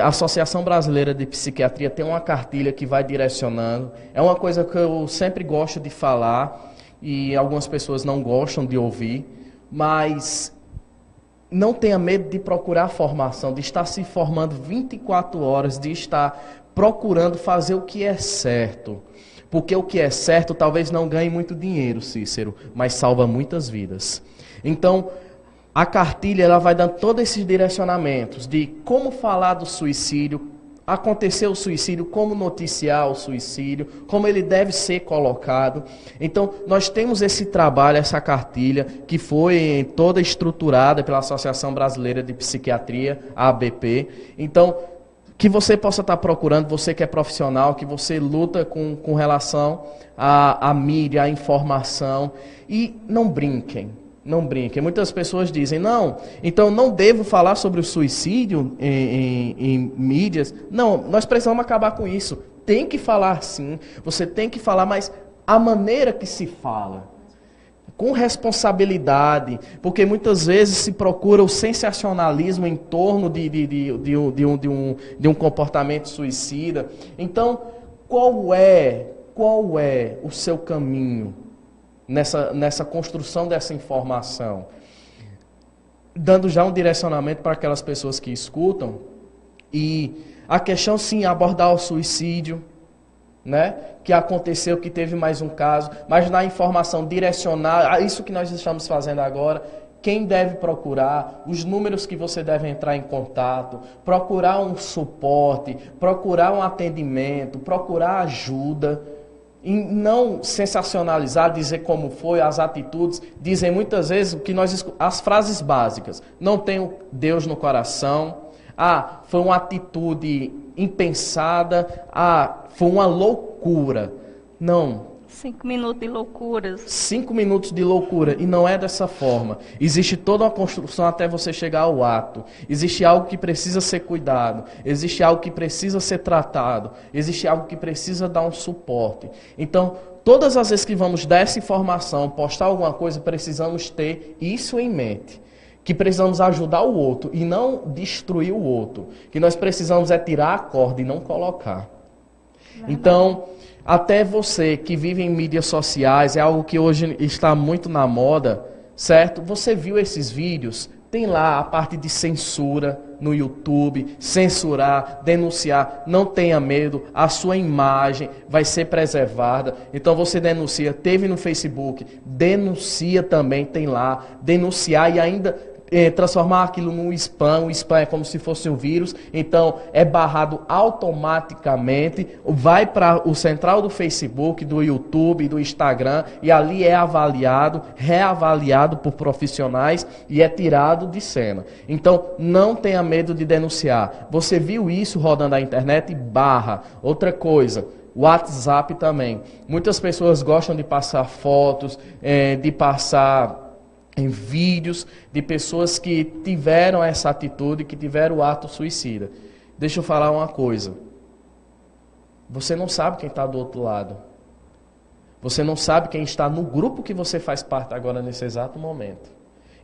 a Associação Brasileira de Psiquiatria tem uma cartilha que vai direcionando. É uma coisa que eu sempre gosto de falar e algumas pessoas não gostam de ouvir, mas não tenha medo de procurar formação, de estar se formando 24 horas, de estar procurando fazer o que é certo. Porque o que é certo talvez não ganhe muito dinheiro, Cícero, mas salva muitas vidas. Então, a cartilha ela vai dando todos esses direcionamentos de como falar do suicídio, acontecer o suicídio, como noticiar o suicídio, como ele deve ser colocado. Então, nós temos esse trabalho, essa cartilha, que foi toda estruturada pela Associação Brasileira de Psiquiatria, a ABP. Então, que você possa estar procurando, você que é profissional, que você luta com relação à mídia, à informação, e não brinquem. Não brinquem. Muitas pessoas dizem, não, então não devo falar sobre o suicídio em mídias. Não, nós precisamos acabar com isso. Tem que falar sim, você tem que falar, mas a maneira que se fala, com responsabilidade, porque muitas vezes se procura o sensacionalismo em torno de um comportamento suicida. Então, qual é o seu caminho nessa construção dessa informação? Dando já um direcionamento para aquelas pessoas que escutam, e a questão sim, abordar o suicídio, né? Que aconteceu, que teve mais um caso, mas na informação direcionar, isso que nós estamos fazendo agora, quem deve procurar, os números que você deve entrar em contato, procurar um suporte, procurar um atendimento, procurar ajuda, e não sensacionalizar, dizer como foi, as atitudes, dizem muitas vezes que as frases básicas, não tenho Deus no coração, foi uma atitude impensada, foi uma loucura. Não. 5 minutos de loucuras. 5 minutos de loucura, e não é dessa forma. Existe toda uma construção até você chegar ao ato. Existe algo que precisa ser cuidado, existe algo que precisa ser tratado, existe algo que precisa dar um suporte. Então, todas as vezes que vamos dar essa informação, postar alguma coisa, precisamos ter isso em mente. que precisamos ajudar o outro e não destruir o outro. Que nós precisamos é tirar a corda e não colocar. Então, até você que vive em mídias sociais, é algo que hoje está muito na moda, certo? Você viu esses vídeos? Tem lá a parte de censura no YouTube, censurar, denunciar, não tenha medo, a sua imagem vai ser preservada. Então você denuncia, teve no Facebook, denuncia também, tem lá, denunciar e ainda transformar aquilo num spam. O spam é como se fosse um vírus, então é barrado automaticamente, vai para o central do Facebook, do YouTube, do Instagram, e ali é avaliado, reavaliado por profissionais e é tirado de cena. Então não tenha medo de denunciar. Você viu isso rodando na internet? Barra. Outra coisa, WhatsApp também. Muitas pessoas gostam de passar fotos, de passar em vídeos de pessoas que tiveram essa atitude, que tiveram o ato suicida. Deixa eu falar uma coisa. Você não sabe quem está do outro lado. Você não sabe quem está no grupo que você faz parte agora nesse exato momento.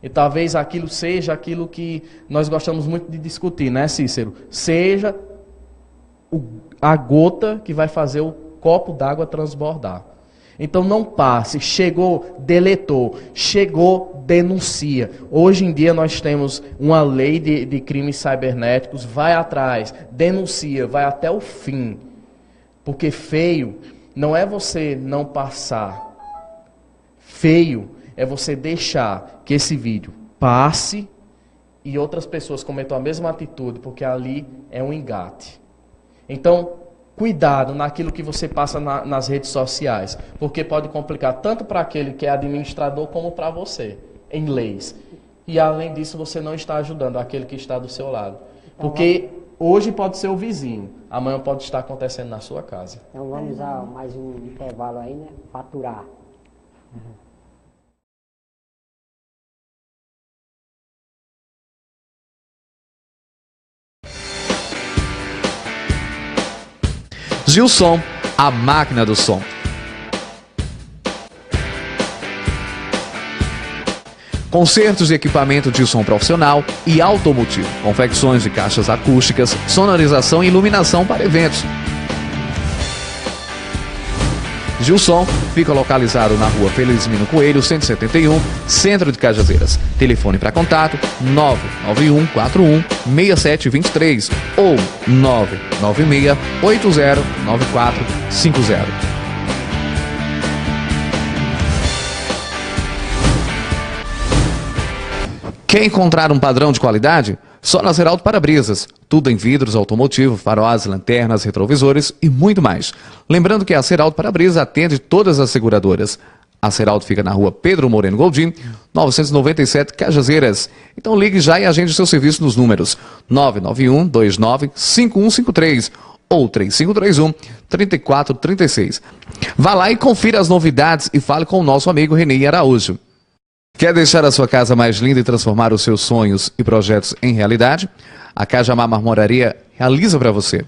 E talvez aquilo seja aquilo que nós gostamos muito de discutir, né, Cícero? Seja a gota que vai fazer o copo d'água transbordar. Então não passe, chegou, deletou, chegou, denuncia. Hoje em dia nós temos uma lei de crimes cibernéticos, vai atrás, denuncia, vai até o fim. Porque feio não é você não passar. Feio é você deixar que esse vídeo passe e outras pessoas cometam a mesma atitude, porque ali é um engate. Então, cuidado naquilo que você passa nas redes sociais, porque pode complicar tanto para aquele que é administrador como para você, em leis. E além disso, você não está ajudando aquele que está do seu lado. Porque hoje pode ser o vizinho, amanhã pode estar acontecendo na sua casa. Então vamos a mais um intervalo aí, né? Faturar. Gilson, a máquina do som. Concertos e equipamento de som profissional e automotivo. Confecções de caixas acústicas, sonorização e iluminação para eventos. Gilson fica localizado na rua Felizmino Coelho, 171, Centro de Cajazeiras. Telefone para contato 991416723 ou 996809450. Quer encontrar um padrão de qualidade? Só na Zeraldo Para-Brisas. Tudo em vidros, automotivo, faróis, lanternas, retrovisores e muito mais. Lembrando que a Zeraldo Para-Brisas atende todas as seguradoras. A Zeraldo fica na rua Pedro Moreno Goldim, 997 Cajazeiras. Então ligue já e agende seu serviço nos números 991295153 ou 3531-3436. Vá lá e confira as novidades e fale com o nosso amigo Renê Araújo. Quer deixar a sua casa mais linda e transformar os seus sonhos e projetos em realidade? A Cajamar Marmoraria realiza para você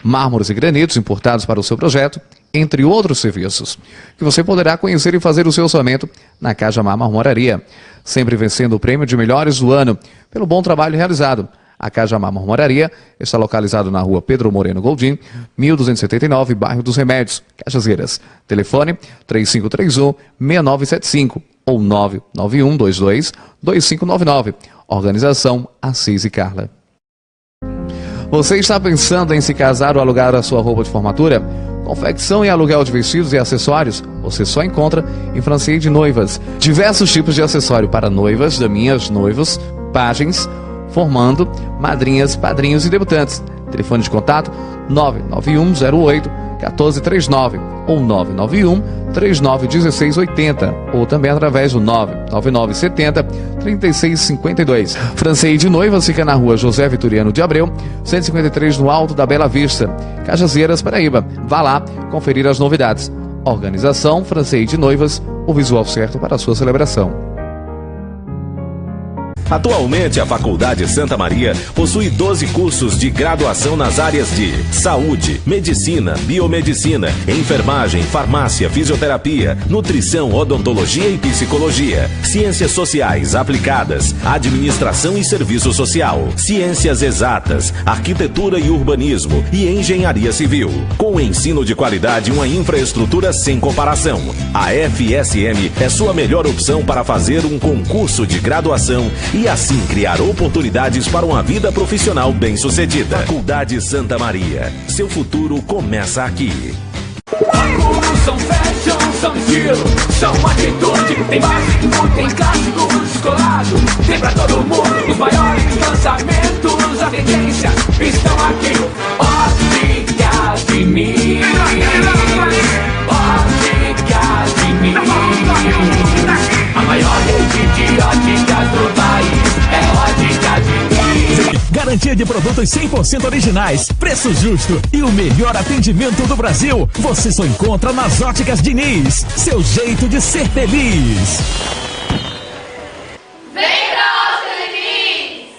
mármores e granitos importados para o seu projeto, entre outros serviços, que você poderá conhecer e fazer o seu orçamento na Cajamar Marmoraria, sempre vencendo o prêmio de melhores do ano pelo bom trabalho realizado. A Cajamar Marmoraria está localizado na rua Pedro Moreno Goldim, 1279, bairro dos Remédios, Cajazeiras. Telefone 3531-6975 ou 99122-2599. Organização Assis e Carla. Você está pensando em se casar ou alugar a sua roupa de formatura? Confecção e aluguel de vestidos e acessórios você só encontra em Francês Noivas. Diversos tipos de acessório para noivas, daminhas, noivos, pajens, formando, madrinhas, padrinhos e debutantes. Telefone de contato 99108-1439 ou 991-391680 ou também através do 99970-3652. Francês de Noivas fica na rua José Vitoriano de Abreu, 153 no Alto da Bela Vista, Cajazeiras, Paraíba. Vá lá conferir as novidades. Organização Francês de Noivas, o visual certo para a sua celebração. Atualmente, a Faculdade Santa Maria possui 12 cursos de graduação nas áreas de saúde, medicina, biomedicina, enfermagem, farmácia, fisioterapia, nutrição, odontologia e psicologia, ciências sociais aplicadas, administração e serviço social, ciências exatas, arquitetura e urbanismo e engenharia civil. Com ensino de qualidade e uma infraestrutura sem comparação, a FSM é sua melhor opção para fazer um concurso de graduação e assim criar oportunidades para uma vida profissional bem-sucedida. Faculdade Santa Maria. Seu futuro começa aqui. São fashion, são estilo, são atitude. Tem básico, tem clássico, descolado. Tem pra todo mundo os maiores lançamentos. A tendência estão aqui. Óticas Diniz. Óticas Diniz. A maior rede de óticas do país é Óticas Diniz. Garantia de produtos 100% originais, preço justo e o melhor atendimento do Brasil. Você só encontra nas Óticas Diniz. Seu jeito de ser feliz. Vem pra Óticas Diniz!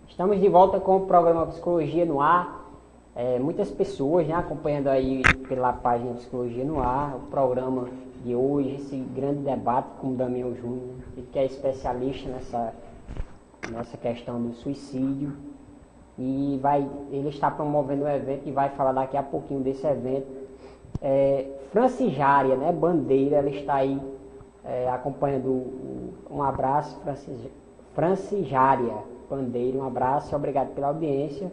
Estamos de volta com o programa Psicologia no Ar. Muitas pessoas acompanhando aí pela página Psicologia no Ar, o programa de hoje, esse grande debate com o Damião Júnior, que é especialista nessa questão do suicídio. E ele está promovendo um evento e vai falar daqui a pouquinho desse evento. Francijária, né, Bandeira, ela está aí acompanhando. Um abraço, Francijária Bandeira, um abraço e obrigado pela audiência.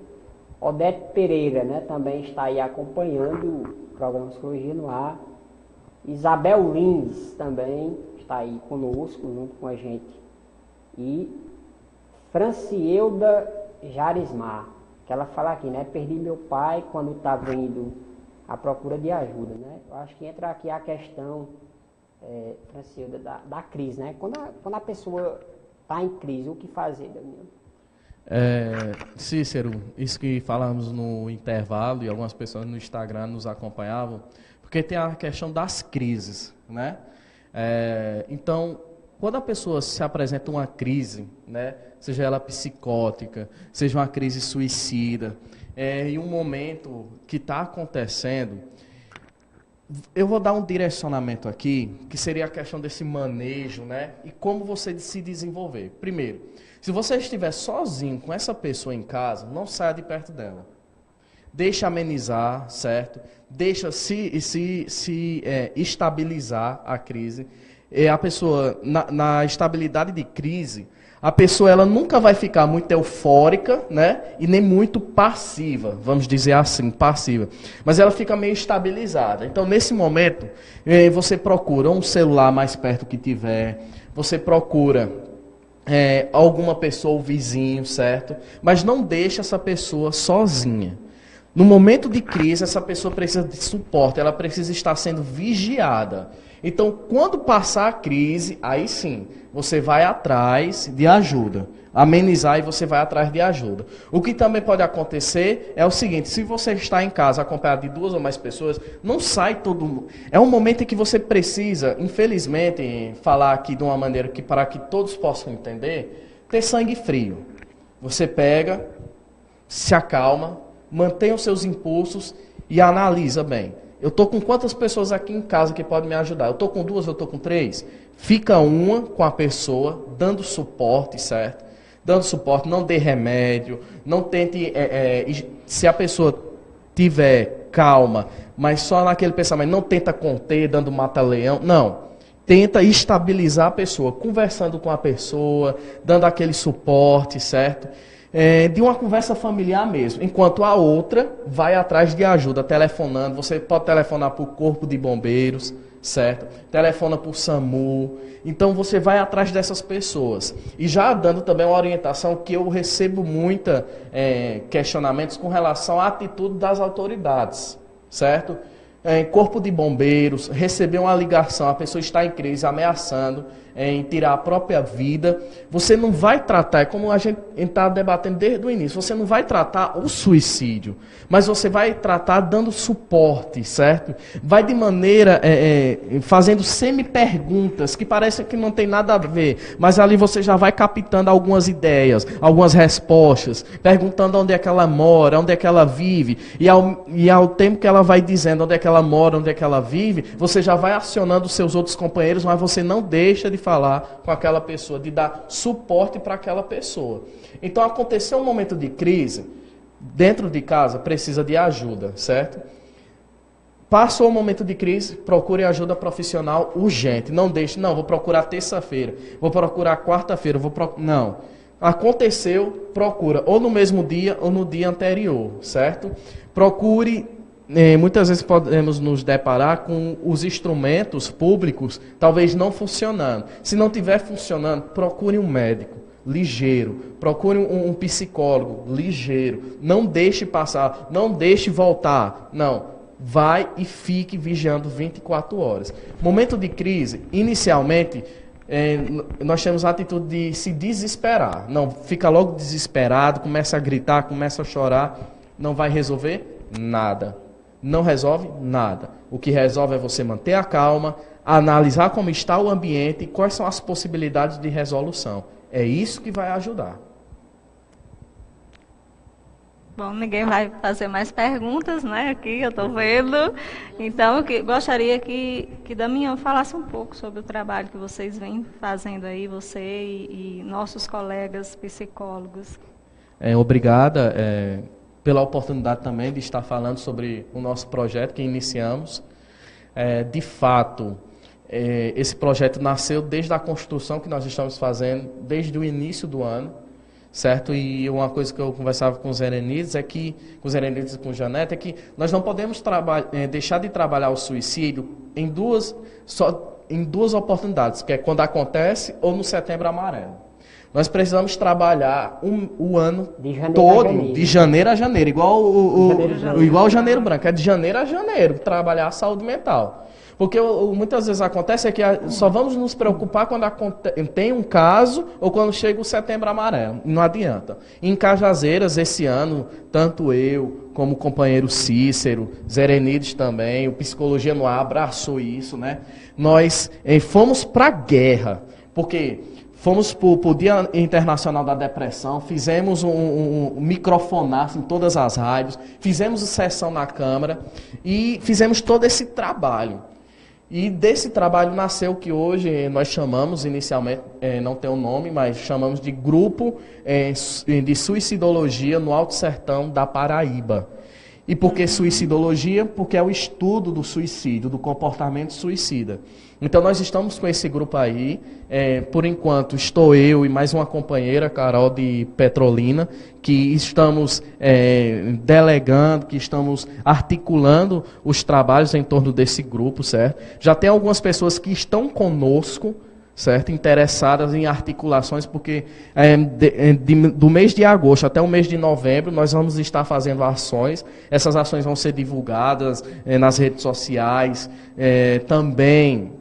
Odete Pereira, né, também está aí acompanhando o programa Psicologia no Ar. Isabel Lins também está aí conosco, junto com a gente. E Francielda Jarismar, que ela fala aqui, né, perdi meu pai quando estava indo à procura de ajuda, né. Eu acho que entra aqui a questão, Francielda, da crise, né, quando a pessoa está em crise, o que fazer, Daniel? Cícero, isso que falamos no intervalo e algumas pessoas no Instagram nos acompanhavam, porque tem a questão das crises, né? Então, quando a pessoa se apresenta uma crise, né, seja ela psicótica, seja uma crise suicida, em um momento que está acontecendo, eu vou dar um direcionamento aqui, que seria a questão desse manejo, né, e como você se desenvolver. Primeiro, se você estiver sozinho com essa pessoa em casa, não saia de perto dela. Deixa amenizar, certo? Deixa se estabilizar a crise. A pessoa, na estabilidade de crise, a pessoa ela nunca vai ficar muito eufórica, né? E nem muito passiva, vamos dizer assim, passiva. Mas ela fica meio estabilizada. Então, nesse momento, você procura um celular mais perto que tiver, você procura alguma pessoa, o vizinho, certo? Mas não deixa essa pessoa sozinha. No momento de crise, essa pessoa precisa de suporte, ela precisa estar sendo vigiada. Então, quando passar a crise, aí sim, você vai atrás de ajuda. Amenizar e você vai atrás de ajuda. O que também pode acontecer é o seguinte, se você está em casa acompanhado de 2 ou mais pessoas, não sai todo mundo. É um momento em que você precisa, infelizmente, falar aqui de uma maneira que para que todos possam entender, ter sangue frio. Você pega, se acalma, mantém os seus impulsos e analisa bem. Eu estou com quantas pessoas aqui em casa que podem me ajudar? Eu estou com 2, eu estou com 3? Fica uma com a pessoa, dando suporte, certo? Dando suporte, não dê remédio, não tente... se a pessoa tiver calma, mas só naquele pensamento, não tenta conter, dando mata-leão, não. tenta estabilizar a pessoa, conversando com a pessoa, dando aquele suporte, certo? De uma conversa familiar mesmo, enquanto a outra vai atrás de ajuda, telefonando. Você pode telefonar para o Corpo de Bombeiros, certo? Telefona para o SAMU. Então você vai atrás dessas pessoas. E já dando também uma orientação que eu recebo muita questionamentos com relação à atitude das autoridades, certo? Corpo de Bombeiros, receber uma ligação, a pessoa está em crise, ameaçando em tirar a própria vida, você não vai tratar, é como a gente está debatendo desde o início, você não vai tratar o suicídio, mas você vai tratar dando suporte, certo? Vai de maneira, fazendo semi-perguntas, que parece que não tem nada a ver, mas ali você já vai captando algumas ideias, algumas respostas, perguntando onde é que ela mora, onde é que ela vive, e ao tempo que ela vai dizendo onde é que ela mora, onde é que ela vive, você já vai acionando os seus outros companheiros, mas você não deixa de falar com aquela pessoa, de dar suporte para aquela pessoa. Então, aconteceu um momento de crise, dentro de casa, precisa de ajuda, certo? Passou o momento de crise, procure ajuda profissional urgente. Não deixe, não, vou procurar terça-feira, vou procurar quarta-feira, não. Aconteceu, procura, ou no mesmo dia, ou no dia anterior, certo? Procure. Muitas vezes podemos nos deparar com os instrumentos públicos talvez não funcionando. Se não estiver funcionando, procure um médico ligeiro, procure um psicólogo ligeiro. Não deixe passar, não deixe voltar. Não, vai e fique vigiando 24 horas. Momento de crise, inicialmente, nós temos a atitude de se desesperar. Não, fica logo desesperado, começa a gritar, começa a chorar. Não vai resolver nada. Não resolve nada. O que resolve é você manter a calma, analisar como está o ambiente e quais são as possibilidades de resolução. É isso que vai ajudar. Bom, ninguém vai fazer mais perguntas, né? Aqui eu estou vendo. Então, eu gostaria que Damião falasse um pouco sobre o trabalho que vocês vêm fazendo aí, você e nossos colegas psicólogos. Obrigada. Pela oportunidade também de estar falando sobre o nosso projeto que iniciamos. De fato, esse projeto nasceu desde a construção que nós estamos fazendo, desde o início do ano, certo? E uma coisa que eu conversava com os Erenides com os Erenides e com o Janete, é que nós não podemos deixar de trabalhar o suicídio em duas oportunidades, que é quando acontece ou no Setembro Amarelo. Nós precisamos trabalhar o ano todo, de janeiro a janeiro, igual o Janeiro Branco, é de janeiro a janeiro, trabalhar a saúde mental. Porque muitas vezes acontece que só vamos nos preocupar quando tem um caso ou quando chega o Setembro Amarelo, não adianta. Em Cajazeiras, esse ano, tanto eu como o companheiro Cícero, Zerenides também, o Psicologia no Ar abraçou isso, né? Nós fomos para a guerra, porque fomos para o Dia Internacional da Depressão, fizemos um microfonaço em todas as rádios, fizemos sessão na Câmara e fizemos todo esse trabalho. E desse trabalho nasceu o que hoje nós chamamos, inicialmente, não tem um nome, mas chamamos de Grupo de Suicidologia no Alto Sertão da Paraíba. E por que suicidologia? Porque é o estudo do suicídio, do comportamento suicida. Então nós estamos com esse grupo aí, por enquanto estou eu e mais uma companheira, Carol de Petrolina, que estamos delegando, que estamos articulando os trabalhos em torno desse grupo, certo? Já tem algumas pessoas que estão conosco, certo? Interessadas em articulações, porque do mês de agosto até o mês de novembro nós vamos estar fazendo ações. Essas ações vão ser divulgadas nas redes sociais, também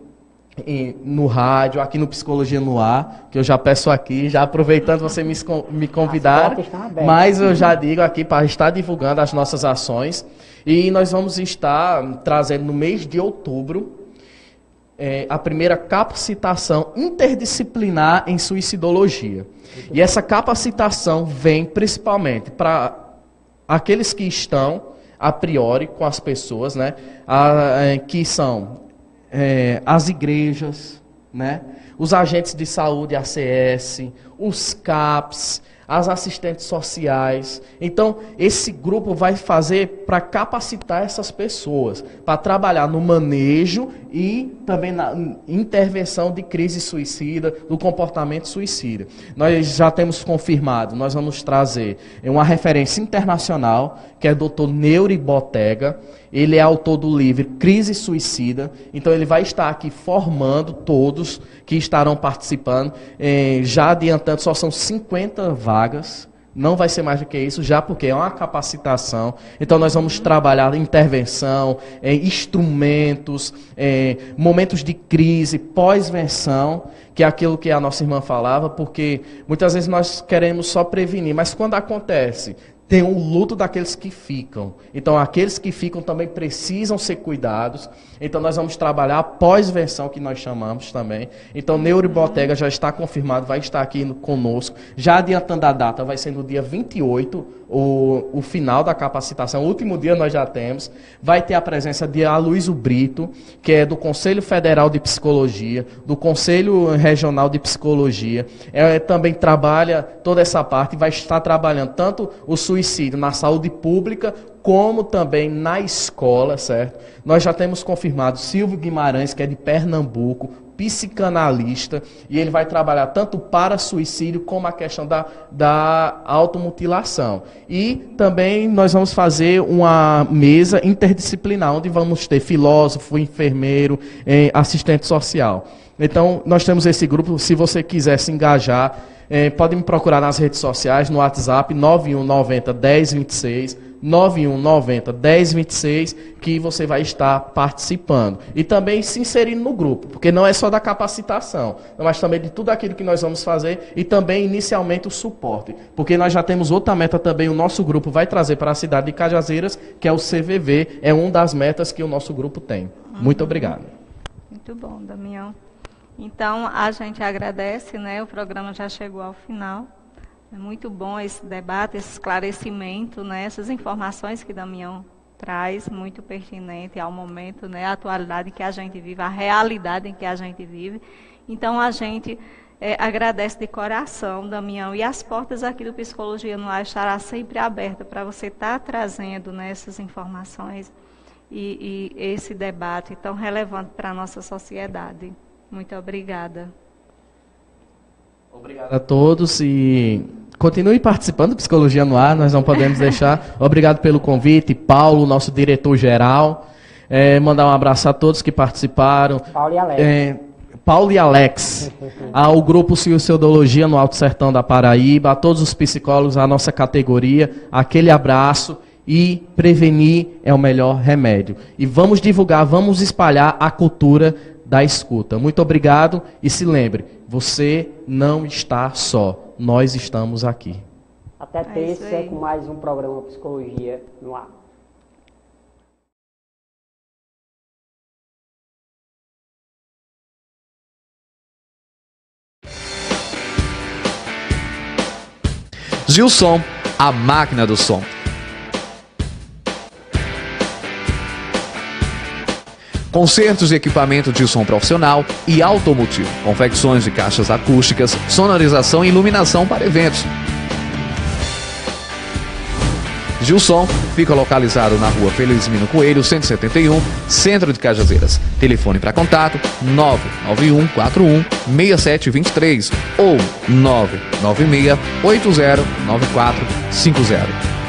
no rádio, aqui no Psicologia no Ar, que eu já peço aqui, já aproveitando você me convidar, mas eu já digo aqui para estar divulgando as nossas ações. E nós vamos estar trazendo no mês de outubro a primeira capacitação interdisciplinar em suicidologia. E essa capacitação vem principalmente para aqueles que estão, a priori, com as pessoas, né, que são as igrejas, né, os agentes de saúde, ACS, os CAPs, as assistentes sociais. Então, esse grupo vai fazer para capacitar essas pessoas, para trabalhar no manejo e também na intervenção de crise suicida, do comportamento suicida. Nós já temos confirmado, nós vamos trazer uma referência internacional, que é o Dr. Neuri Botega. Ele é autor do livro Crise Suicida, então ele vai estar aqui formando todos que estarão participando. Já adiantando, só são 50 vagas, não vai ser mais do que isso, já porque é uma capacitação. Então nós vamos trabalhar intervenção, instrumentos, momentos de crise, pós-venção, que é aquilo que a nossa irmã falava, porque muitas vezes nós queremos só prevenir, mas quando acontece, tem um luto daqueles que ficam. Então, aqueles que ficam também precisam ser cuidados. Então, nós vamos trabalhar a pós-venção, que nós chamamos também. Então, Neuri Botega já está confirmado, vai estar aqui conosco. Já adiantando a data, vai ser no dia 28, o final da capacitação. O último dia nós já temos. Vai ter a presença de Aloysio Brito, que é do Conselho Federal de Psicologia, do Conselho Regional de Psicologia. Também trabalha toda essa parte, vai estar trabalhando tanto o suicídio na saúde pública, como também na escola, certo? Nós já temos confirmado Silvio Guimarães, que é de Pernambuco, psicanalista, e ele vai trabalhar tanto para suicídio como a questão da automutilação. E também nós vamos fazer uma mesa interdisciplinar, onde vamos ter filósofo, enfermeiro, assistente social. Então, nós temos esse grupo. Se você quiser se engajar, pode me procurar nas redes sociais, no WhatsApp 9190 1026, 9190 1026, que você vai estar participando. E também se inserindo no grupo, porque não é só da capacitação, mas também de tudo aquilo que nós vamos fazer e também inicialmente o suporte. Porque nós já temos outra meta também, o nosso grupo vai trazer para a cidade de Cajazeiras, que é o CVV, é uma das metas que o nosso grupo tem. Muito obrigado. Muito bom, Damião. Então, a gente agradece, né? O programa já chegou ao final. É muito bom esse debate, esse esclarecimento, né? Essas informações que Damião traz, muito pertinente ao momento, né? A atualidade que a gente vive, a realidade em que a gente vive. Então, a gente agradece de coração, Damião, e as portas aqui do Psicologia no Ar estará sempre aberta para você estar trazendo, né, essas informações e esse debate tão relevante para a nossa sociedade. Muito obrigada. Obrigado a todos e continue participando do Psicologia no Ar, nós não podemos deixar. Obrigado pelo convite, Paulo, nosso diretor-geral. Mandar um abraço a todos que participaram. Paulo e Alex. Paulo e Alex, ao grupo Suicidologia no Alto Sertão da Paraíba, a todos os psicólogos, a nossa categoria, aquele abraço. E prevenir é o melhor remédio. E vamos divulgar, vamos espalhar a cultura da escuta. Muito obrigado e se lembre, você não está só, nós estamos aqui. Até terça com mais um programa Psicologia no Ar. Gilson, a máquina do som. Concertos e equipamento de som profissional e automotivo. Confecções de caixas acústicas, sonorização e iluminação para eventos. Gilson fica localizado na rua Felizmino Coelho, 171, centro de Cajazeiras. Telefone para contato 991416723 ou 996809450.